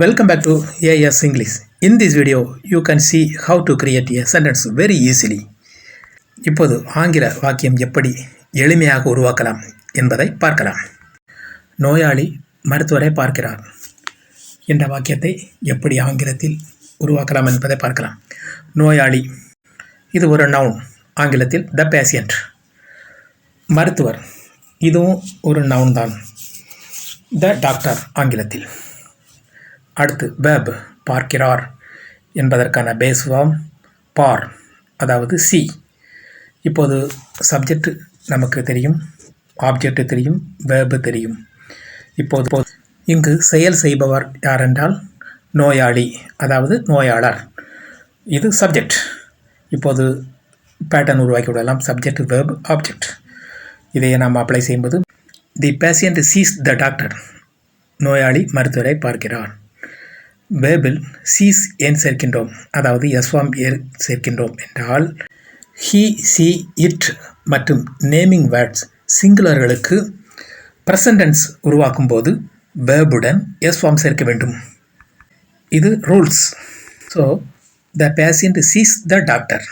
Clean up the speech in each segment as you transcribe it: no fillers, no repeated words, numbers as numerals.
Welcome back to AS English. In this video, you can see how to create a sentence very easily. இப்போது ஆங்கில வாக்கியம் எப்படி எளிமையாக உருவாக்கலாம் என்பதை பார்க்கலாம். நோயாளி மருத்துவரை பார்க்கிறார் என்ற வாக்கியத்தை எப்படி ஆங்கிலத்தில் உருவாக்கலாம் என்பதை பார்க்கலாம். நோயாளி இது ஒரு நவுன், ஆங்கிலத்தில் த பேஷண்ட். மருத்துவர் இதுவும் ஒரு நவுன் தான், த டாக்டர் ஆங்கிலத்தில். அடுத்து வேர்ப், பார்க்கிறார் என்பதற்கான பேஸ் ஃபார்ம் பார், அதாவது சி. இப்போது சப்ஜெக்ட் நமக்கு தெரியும், ஆப்ஜெக்ட் தெரியும், வேர்பு தெரியும். இப்போது இங்கு செயல் செய்பவர் யார் என்றால் நோயாளி, அதாவது நோயாளர். இது சப்ஜெக்ட். இப்போது பேட்டர்ன் உருவாக்கி விடலாம், சப்ஜெக்ட் வேர்ப் ஆப்ஜெக்ட். இதையே நாம் அப்ளை செய்யும்போது the patient sees the doctor, நோயாளி மருத்துவரை பார்க்கிறார். வேர்பில் சீஸ் ஏன் சேர்க்கின்றோம், அதாவது எஸ் ஃபார்ம் ஏன் சேர்க்கின்றோம் என்றால் ஹீ, சி, இட் மற்றும் நேமிங் வேர்ட்ஸ் சிங்குலர்களுக்கு ப்ரெசன்ட் டென்ஸ் உருவாக்கும் போது வேர்புடன் எஸ் ஃபார்ம் சேர்க்க வேண்டும். இது rules. So the patient sees the doctor.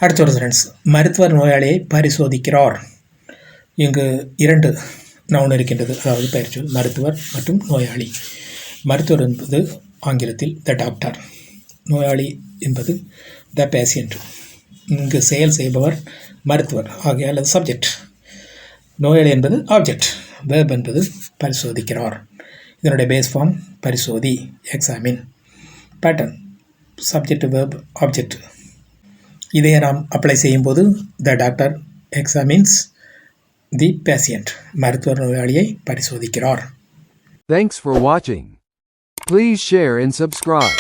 அடுத்த ஒரு சென்டென்ஸ், மருத்துவர் நோயாளியை பரிசோதிக்கிறார். இங்கு இரண்டு நவுன் இருக்கின்றது, அதாவது பெயர்ச்சொல் மருத்துவர் மற்றும் நோயாளி. மருத்துவர் என்பது ஆங்கிலத்தில் த டாக்டர், நோயாளி என்பது த பேஷண்ட். இங்கு செயல் செய்பவர் மருத்துவர், ஆகையால் அது சப்ஜெக்ட். நோயாளி என்பது ஆப்ஜெக்ட். வேர்ப் என்பது பரிசோதிக்கிறார். இதனுடைய பேஸ் ஃபார்ம் பரிசோதி, examine. Pattern subject verb object. இதையே நாம் அப்ளை செய்யும்போது the doctor examines the patient, மருத்துவர் நோயாளியை பரிசோதிக்கிறார். Thanks for watching. Please share and subscribe.